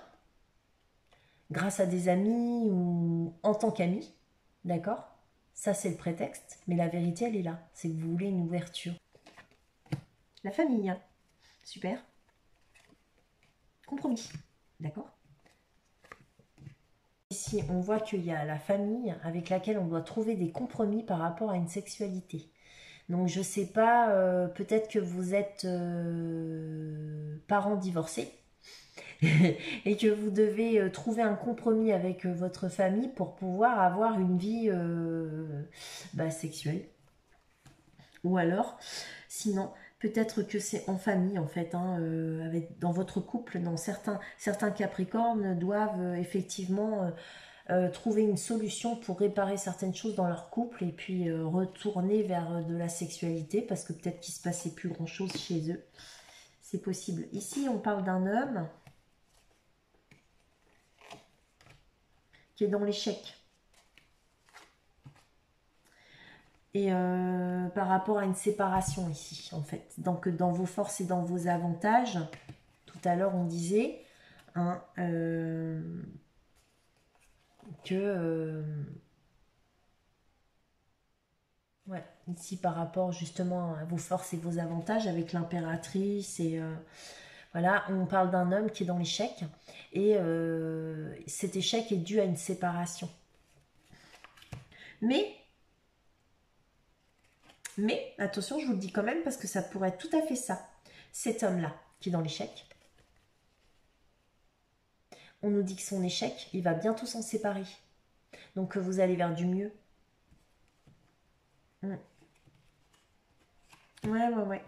grâce à des amis ou en tant qu'ami, d'accord? Ça, c'est le prétexte, mais la vérité, elle est là. C'est que vous voulez une ouverture. La famille, hein. Super. Compromis, d'accord? Ici, on voit qu'il y a la famille avec laquelle on doit trouver des compromis par rapport à une sexualité. Donc, je sais pas, peut-être que vous êtes parents divorcés. Et que vous devez trouver un compromis avec votre famille pour pouvoir avoir une vie sexuelle. Ou alors, sinon, peut-être que c'est en famille en fait, hein, dans votre couple, dans certains Capricornes doivent effectivement trouver une solution pour réparer certaines choses dans leur couple et puis retourner vers de la sexualité parce que peut-être qu'il se passait plus grand chose chez eux. C'est possible. Ici, on parle d'un homme qui est dans l'échec. Et par rapport à une séparation ici, en fait. Donc, dans vos forces et dans vos avantages, tout à l'heure, on disait hein, que... ouais, ici, par rapport justement à vos forces et vos avantages avec l'impératrice et... voilà, on parle d'un homme qui est dans l'échec. Et cet échec est dû à une séparation. Mais, attention, je vous le dis quand même parce que ça pourrait être tout à fait ça. Cet homme-là, qui est dans l'échec, on nous dit que son échec, il va bientôt s'en séparer. Donc vous allez vers du mieux. Mm. Ouais.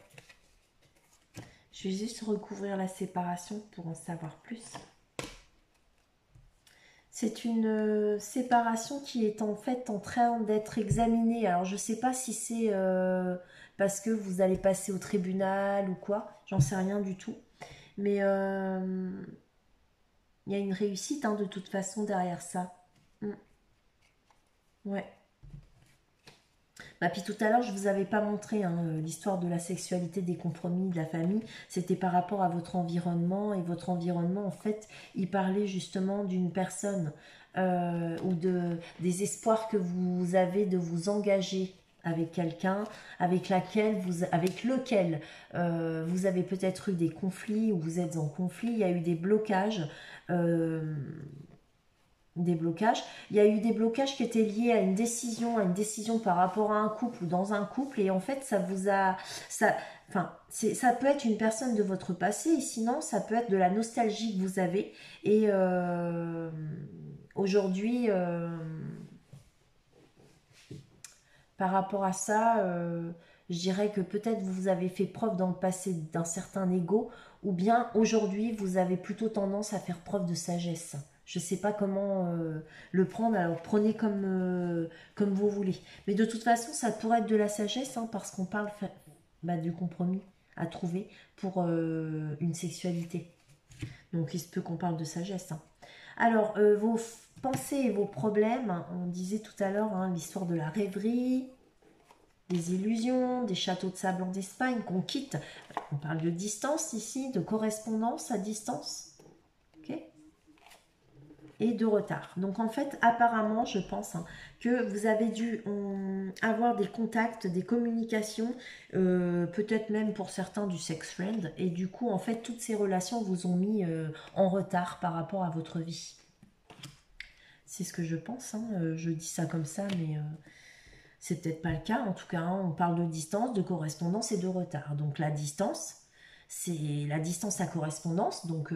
Je vais juste recouvrir la séparation pour en savoir plus. C'est une séparation qui est en fait en train d'être examinée. Alors je ne sais pas si c'est parce que vous allez passer au tribunal ou quoi. J'en sais rien du tout. Mais il y a une réussite hein, de toute façon derrière ça. Mm. Ouais. Bah, puis tout à l'heure, je ne vous avais pas montré hein, l'histoire de la sexualité, des compromis, de la famille. C'était par rapport à votre environnement. Et votre environnement, en fait, il parlait justement d'une personne ou des espoirs que vous avez de vous engager avec quelqu'un, avec lequel vous avez peut-être eu des conflits ou vous êtes en conflit, il y a eu des blocages. des blocages. Il y a eu des blocages qui étaient liés à une décision par rapport à un couple ou dans un couple, et en fait ça vous a, enfin ça peut être une personne de votre passé, et sinon ça peut être de la nostalgie que vous avez, et aujourd'hui par rapport à ça, je dirais que peut-être vous avez fait preuve dans le passé d'un certain ego, ou bien aujourd'hui vous avez plutôt tendance à faire preuve de sagesse. Je ne sais pas comment le prendre, alors prenez comme vous voulez. Mais de toute façon, ça pourrait être de la sagesse, hein, parce qu'on parle du compromis à trouver pour une sexualité. Donc il se peut qu'on parle de sagesse. Hein. Alors, vos pensées et vos problèmes, hein, on disait tout à l'heure, hein, l'histoire de la rêverie, des illusions, des châteaux de sable en Espagne qu'on quitte. On parle de distance ici, de correspondance à distance. Ok, et de retard. Donc en fait, apparemment, je pense que vous avez dû avoir des contacts, des communications, peut-être même pour certains du sex friend, et du coup, en fait, toutes ces relations vous ont mis en retard par rapport à votre vie. C'est ce que je pense, hein. Je dis ça comme ça, mais c'est peut-être pas le cas. En tout cas, hein, on parle de distance, de correspondance et de retard. Donc la distance, c'est la distance à correspondance. Donc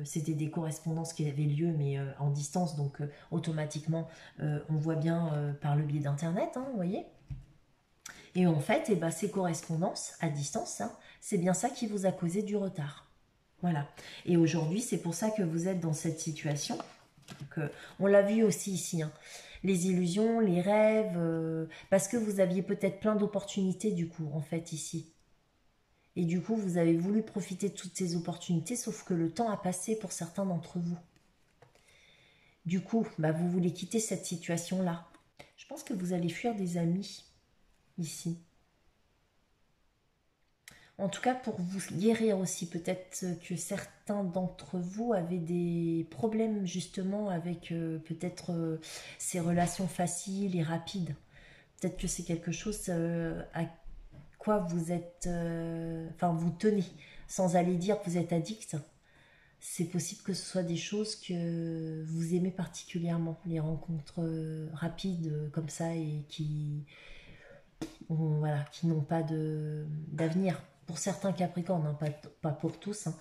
c'était des correspondances qui avaient lieu, mais en distance. Donc automatiquement, on voit bien par le biais d'Internet, hein, vous voyez. Et en fait, eh ben, ces correspondances à distance, hein, c'est bien ça qui vous a causé du retard. Voilà. Et aujourd'hui, c'est pour ça que vous êtes dans cette situation. Donc, on l'a vu aussi ici, hein. Les illusions, les rêves, parce que vous aviez peut-être plein d'opportunités du coup, en fait, ici. Et du coup, vous avez voulu profiter de toutes ces opportunités, sauf que le temps a passé pour certains d'entre vous. Du coup, vous voulez quitter cette situation-là. Je pense que vous allez fuir des amis, ici. En tout cas, pour vous guérir aussi, peut-être que certains d'entre vous avaient des problèmes justement avec peut-être ces relations faciles et rapides. Peut-être que c'est quelque chose à quoi vous êtes, enfin vous tenez, sans aller dire que vous êtes addict. C'est possible que ce soit des choses que vous aimez particulièrement, les rencontres rapides comme ça et voilà, qui n'ont pas d'avenir. Pour certains Capricornes, hein, pas pour tous, hein,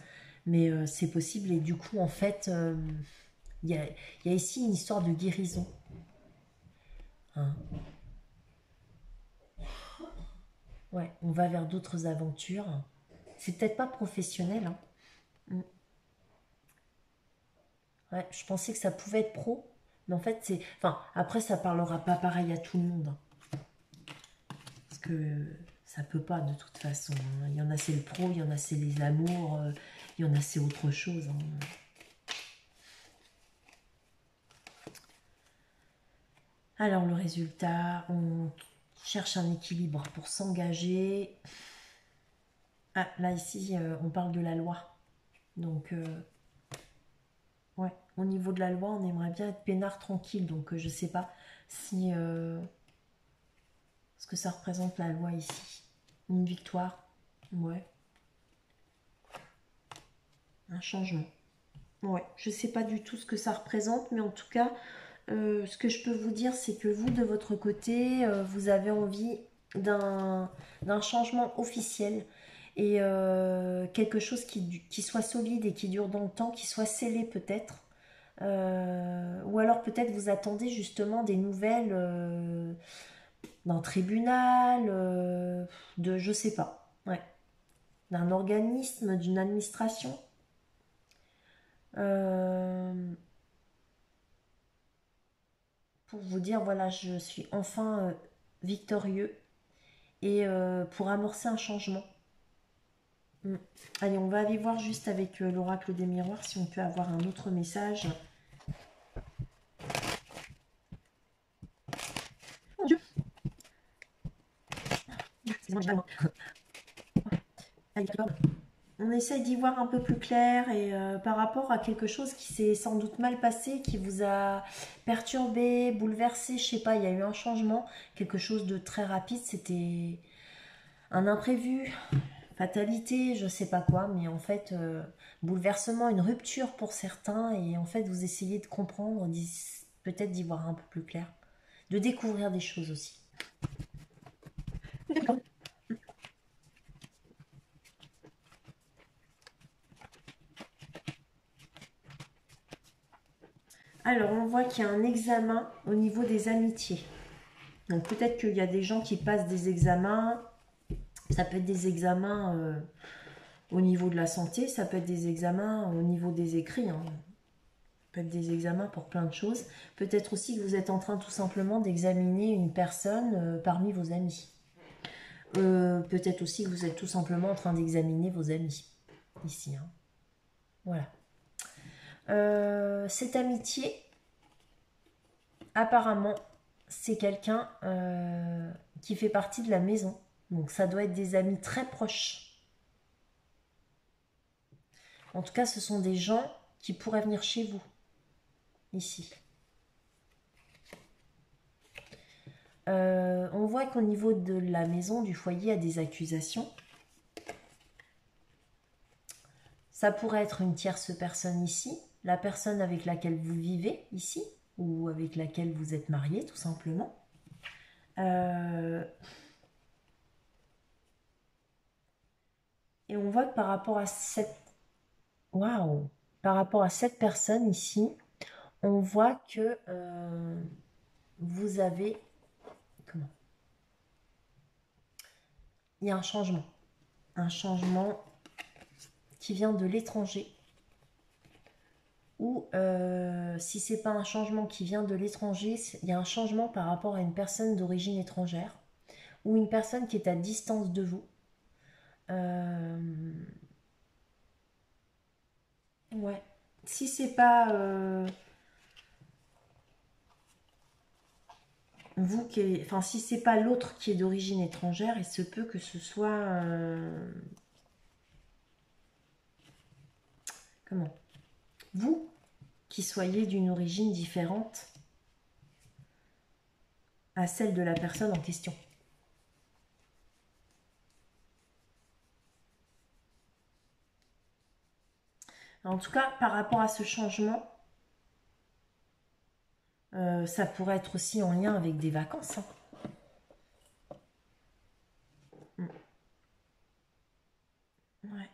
mais c'est possible. Et du coup, en fait, il y a ici une histoire de guérison. Hein. Ouais, on va vers d'autres aventures. C'est peut-être pas professionnel. Hein. Mm. Ouais, je pensais que ça pouvait être pro, mais en fait, c'est. Enfin, après, ça parlera pas pareil à tout le monde. Hein. Parce que ça peut pas de toute façon. Hein. Il y en a c'est le pro, il y en a c'est les amours, il y en a c'est autre chose. Hein. Alors le résultat, on cherche un équilibre pour s'engager. Ah, là ici, on parle de la loi. Donc, ouais, au niveau de la loi, on aimerait bien être peinard tranquille. Donc, je sais pas si ce que ça représente la loi ici. Une victoire, ouais. Un changement. Ouais, je sais pas du tout ce que ça représente, mais en tout cas, ce que je peux vous dire, c'est que vous, de votre côté, vous avez envie d'un changement officiel et quelque chose qui soit solide et qui dure dans le temps, qui soit scellé peut-être. Ou alors peut-être vous attendez justement des nouvelles d'un tribunal, de je sais pas, ouais, d'un organisme, d'une administration. Euh, pour vous dire, voilà, je suis enfin victorieux et pour amorcer un changement. Mm. Allez, on va aller voir juste avec l'oracle des miroirs si on peut avoir un autre message. Mon Dieu. Excusez-moi, j'ai mal. Allez, Capricorne. On essaye d'y voir un peu plus clair et par rapport à quelque chose qui s'est sans doute mal passé, qui vous a perturbé, bouleversé, je sais pas, il y a eu un changement, quelque chose de très rapide, c'était un imprévu. fatalité, je sais pas quoi, mais en fait, bouleversement, une rupture pour certains, et en fait, vous essayez de comprendre, peut-être d'y voir un peu plus clair, de découvrir des choses aussi. D'accord. Alors, on voit qu'il y a un examen au niveau des amitiés. Donc, peut-être qu'il y a des gens qui passent des examens. Ça peut être des examens au niveau de la santé, ça peut être des examens au niveau des écrits. Hein. Ça peut être des examens pour plein de choses. Peut-être aussi que vous êtes en train tout simplement d'examiner une personne parmi vos amis. Peut-être aussi que vous êtes tout simplement en train d'examiner vos amis. Ici. Hein. Voilà. Cette amitié, apparemment, c'est quelqu'un qui fait partie de la maison. Donc ça doit être des amis très proches. En tout cas, ce sont des gens qui pourraient venir chez vous. Ici. On voit qu'au niveau de la maison, du foyer, il y a des accusations. Ça pourrait être une tierce personne ici, la personne avec laquelle vous vivez ici, ou avec laquelle vous êtes marié, tout simplement. Et on voit que par rapport à cette... Waouh! Par rapport à cette personne ici, on voit que vous avez... Comment? Il y a un changement. Un changement qui vient de l'étranger. Ou si c'est pas un changement qui vient de l'étranger, il y a un changement par rapport à une personne d'origine étrangère. Ou une personne qui est à distance de vous. Ouais. Si c'est pas vous qui est, enfin si c'est pas l'autre qui est d'origine étrangère, il se peut que ce soit comment? Vous qui soyez d'une origine différente à celle de la personne en question. En tout cas, par rapport à ce changement, ça pourrait être aussi en lien avec des vacances. Hein. Ouais.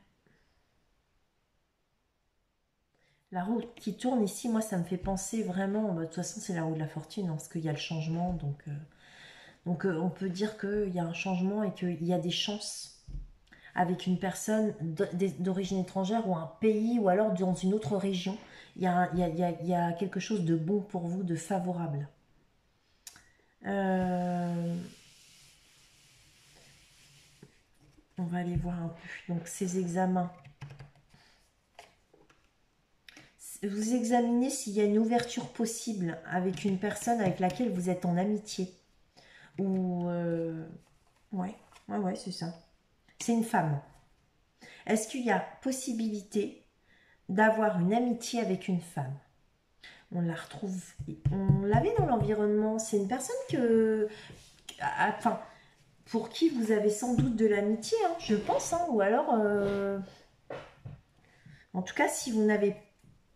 La roue qui tourne ici, moi, ça me fait penser vraiment... Bah, de toute façon, c'est la roue de la fortune, hein, parce qu'il y a le changement. Donc on peut dire qu'il y a un changement et qu'il y a des chances avec une personne d'origine étrangère ou un pays ou alors dans une autre région. Il y a quelque chose de bon pour vous, de favorable. On va aller voir un peu. Donc ces examens. Vous examinez s'il y a une ouverture possible avec une personne avec laquelle vous êtes en amitié. Ou... ouais, c'est ça. C'est une femme. Est-ce qu'il y a possibilité d'avoir une amitié avec une femme? On la retrouve, on l'avait dans l'environnement. C'est une personne enfin, pour qui vous avez sans doute de l'amitié, hein, je pense, hein, ou alors, en tout cas, si vous n'avez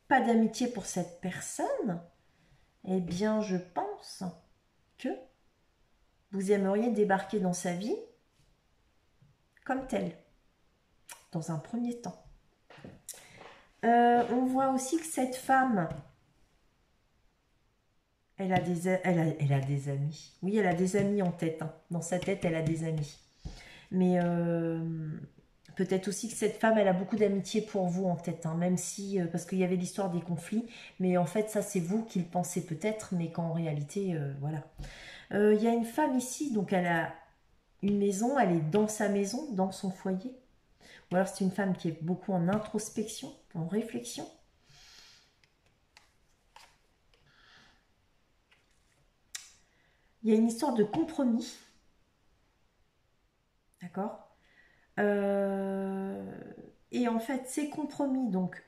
pas d'amitié pour cette personne, eh bien, je pense que vous aimeriez débarquer dans sa vie comme telle, dans un premier temps. On voit aussi que cette femme, elle a des amis. Oui, elle a des amis en tête. Hein. Dans sa tête, elle a des amis. Mais peut-être aussi que cette femme, elle a beaucoup d'amitié pour vous en tête. Hein, même si, parce qu'il y avait l'histoire des conflits. Mais en fait, ça, c'est vous qui le pensez peut-être. Mais qu'en réalité, voilà. Il y a une femme ici, donc elle a une maison. Elle est dans sa maison, dans son foyer. Ou alors c'est une femme qui est beaucoup en introspection, en réflexion. Il y a une histoire de compromis. D'accord. Et en fait, ces compromis, donc,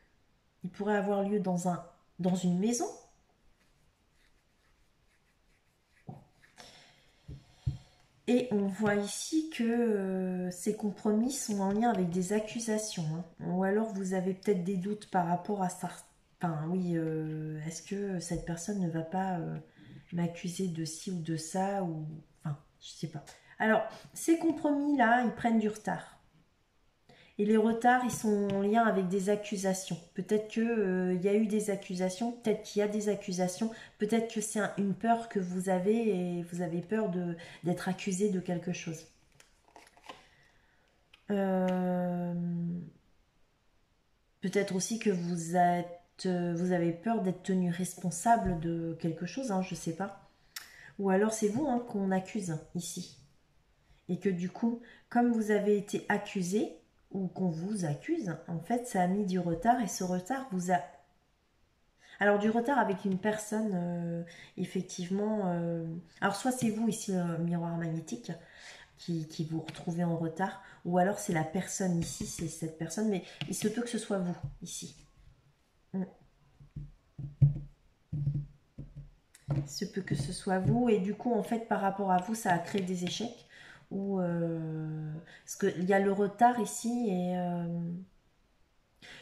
ils pourraient avoir lieu dans une maison. Et on voit ici que ces compromis sont en lien avec des accusations. Hein. Ou alors vous avez peut-être des doutes par rapport à ça. Enfin oui, est-ce que cette personne ne va pas m'accuser de ci ou de ça ou... Enfin, je sais pas. Alors, ces compromis-là, ils prennent du retard. Et les retards, ils sont en lien avec des accusations. Peut-être qu'il y a eu des accusations, peut-être qu'il y a des accusations, peut-être que c'est une peur que vous avez et vous avez peur d'être accusé de quelque chose. Peut-être aussi que vous avez peur d'être tenu responsable de quelque chose, hein, je sais pas. Ou alors c'est vous hein, qu'on accuse ici. Et que du coup, comme vous avez été accusé, ou qu'on vous accuse, en fait, ça a mis du retard et ce retard vous a... Alors du retard avec une personne, effectivement... Alors soit c'est vous ici, le miroir magnétique, qui vous retrouvez en retard, ou alors c'est la personne ici, c'est cette personne, mais il se peut que ce soit vous ici. Il se peut que ce soit vous, et du coup, en fait, par rapport à vous, ça a créé des échecs. Ou parce qu'il y a le retard ici, et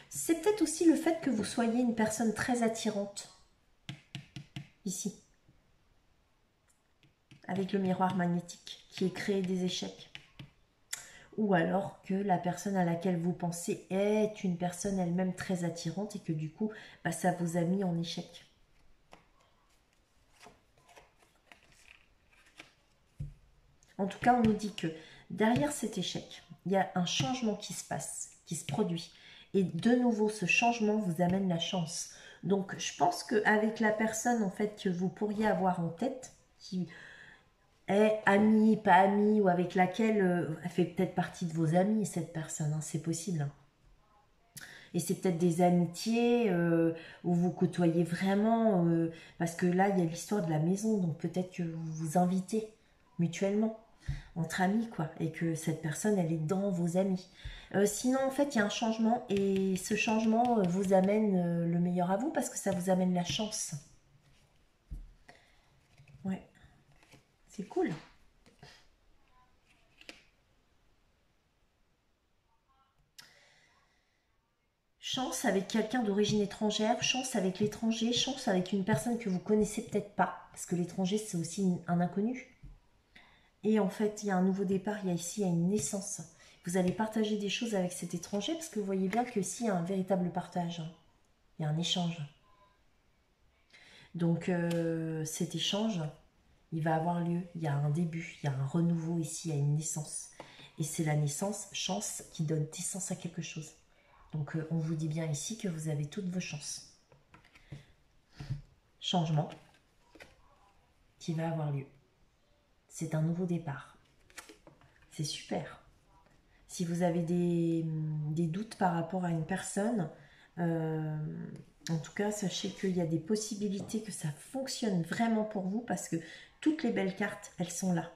c'est peut-être aussi le fait que vous soyez une personne très attirante, ici, avec le miroir magnétique, qui ait créé des échecs. Ou alors que la personne à laquelle vous pensez est une personne elle-même très attirante, et que du coup, bah, ça vous a mis en échec. En tout cas, on nous dit que derrière cet échec, il y a un changement qui se passe, qui se produit. Et de nouveau, ce changement vous amène la chance. Donc, je pense qu'avec la personne en fait que vous pourriez avoir en tête, qui est amie, pas amie, ou avec laquelle elle fait peut-être partie de vos amis, cette personne, hein, c'est possible. Hein. Et c'est peut-être des amitiés où vous côtoyez vraiment, parce que là, il y a l'histoire de la maison, donc peut-être que vous vous invitez mutuellement entre amis, quoi, et que cette personne, elle est dans vos amis. Sinon, en fait, il y a un changement, et ce changement vous amène le meilleur à vous, parce que ça vous amène la chance. Ouais, c'est cool. Chance avec quelqu'un d'origine étrangère, chance avec l'étranger, chance avec une personne que vous connaissez peut-être pas, parce que l'étranger, c'est aussi un inconnu. Et en fait, il y a un nouveau départ, il y a une naissance. Vous allez partager des choses avec cet étranger, parce que vous voyez bien que s'il y a un véritable partage, hein, il y a un échange. Donc cet échange, il va avoir lieu, il y a un début, il y a un renouveau ici, il y a une naissance. Et c'est la naissance, chance, qui donne naissance à quelque chose. Donc on vous dit bien ici que vous avez toutes vos chances. Changement qui va avoir lieu. C'est un nouveau départ. C'est super. Si vous avez des doutes par rapport à une personne, en tout cas, sachez qu'il y a des possibilités que ça fonctionne vraiment pour vous, parce que toutes les belles cartes, elles sont là.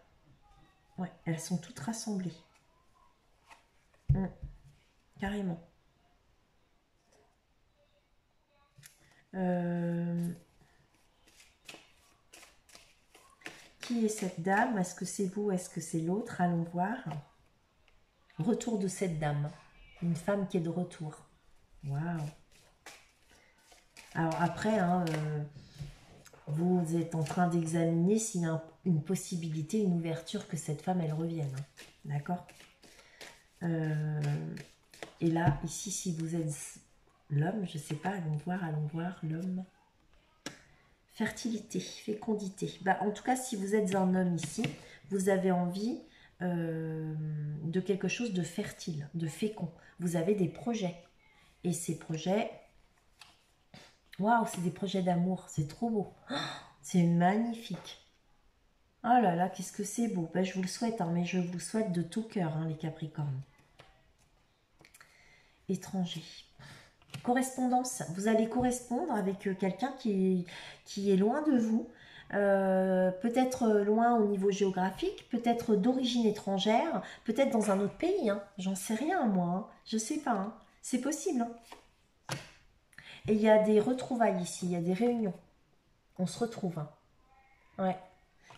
Ouais, elles sont toutes rassemblées. Carrément. Qui est cette dame? Est-ce que c'est vous? Est-ce que c'est l'autre? Allons voir. Retour de cette dame. Une femme qui est de retour. Waouh. Alors après, hein, vous êtes en train d'examiner s'il y a une possibilité, une ouverture que cette femme, elle revienne. Hein. D'accord. Et là, ici, si vous êtes l'homme, je ne sais pas, allons voir l'homme. Fertilité, fécondité. Bah, en tout cas, si vous êtes un homme ici, vous avez envie de quelque chose de fertile, de fécond. Vous avez des projets. Et ces projets, waouh, c'est des projets d'amour. C'est trop beau. Oh, c'est magnifique. Oh là là, qu'est-ce que c'est beau. Ben, je vous le souhaite, hein, mais je vous le souhaite de tout cœur, hein, les Capricornes. Étranger. Correspondance. Vous allez correspondre avec quelqu'un qui est loin de vous. Peut-être loin au niveau géographique, peut-être d'origine étrangère, peut-être dans un autre pays. Hein. J'en sais rien, moi. Hein. Je sais pas. Hein. C'est possible. Hein. Et il y a des retrouvailles ici, il y a des réunions. On se retrouve. Hein. Ouais.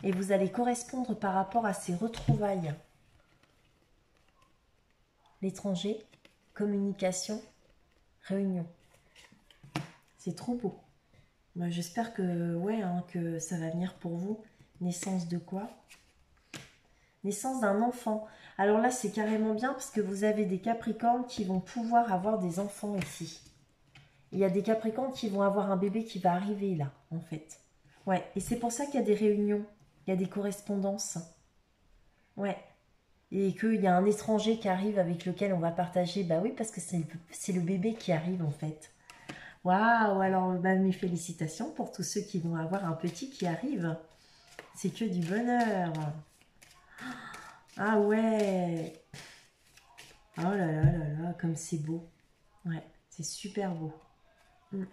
Et vous allez correspondre par rapport à ces retrouvailles. L'étranger, communication, réunion. C'est trop beau. Bah, j'espère que, ouais, hein, que ça va venir pour vous. Naissance de quoi? Naissance d'un enfant. Alors là, c'est carrément bien parce que vous avez des Capricornes qui vont pouvoir avoir des enfants ici. Il y a des Capricornes qui vont avoir un bébé qui va arriver là, en fait. Ouais, et c'est pour ça qu'il y a des réunions, il y a des correspondances. Ouais, et qu'il y a un étranger qui arrive avec lequel on va partager. Bah oui, parce que c'est le bébé qui arrive, en fait. Waouh, alors bah, mes félicitations pour tous ceux qui vont avoir un petit qui arrive. C'est que du bonheur. Ah ouais. Oh là là là là, comme c'est beau. Ouais, c'est super beau. Mm.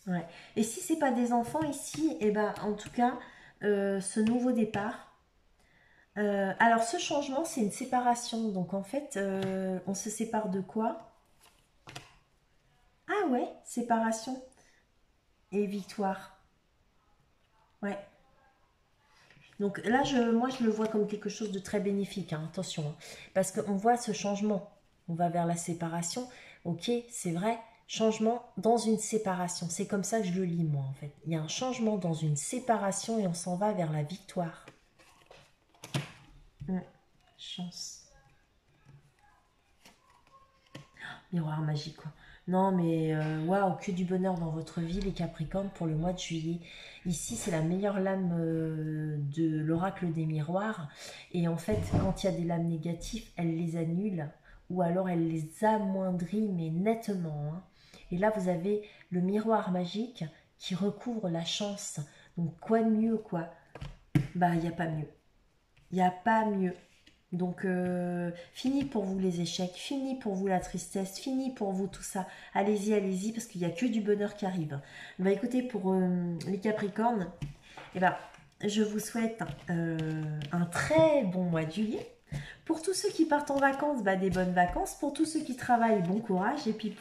Ouais. Et si c'est pas des enfants ici, et ben en tout cas, ce nouveau départ. Alors ce changement, c'est une séparation. Donc en fait, on se sépare de quoi? Ah ouais, séparation et victoire. Ouais. Donc là, moi, je le vois comme quelque chose de très bénéfique, hein, attention. Hein, parce qu'on voit ce changement. On va vers la séparation. Ok, c'est vrai. Changement dans une séparation. C'est comme ça que je le lis, moi, en fait. Il y a un changement dans une séparation et on s'en va vers la victoire. Chance. Miroir magique, quoi. Non, mais waouh, que du bonheur dans votre vie, les Capricornes, pour le mois de juillet. Ici, c'est la meilleure lame de l'oracle des miroirs. Et en fait, quand il y a des lames négatives, elle les annule ou alors elle les amoindrit, mais nettement. Hein. Et là, vous avez le miroir magique qui recouvre la chance. Donc, quoi de mieux, quoi? Bah, il n'y a pas mieux. Il n'y a pas mieux. Donc, fini pour vous les échecs, fini pour vous la tristesse, fini pour vous tout ça. Allez-y, allez-y, parce qu'il n'y a que du bonheur qui arrive. Bah écoutez, pour les Capricornes, eh ben, je vous souhaite un très bon mois de juillet. Pour tous ceux qui partent en vacances, bah, des bonnes vacances. Pour tous ceux qui travaillent, bon courage. Et puis pour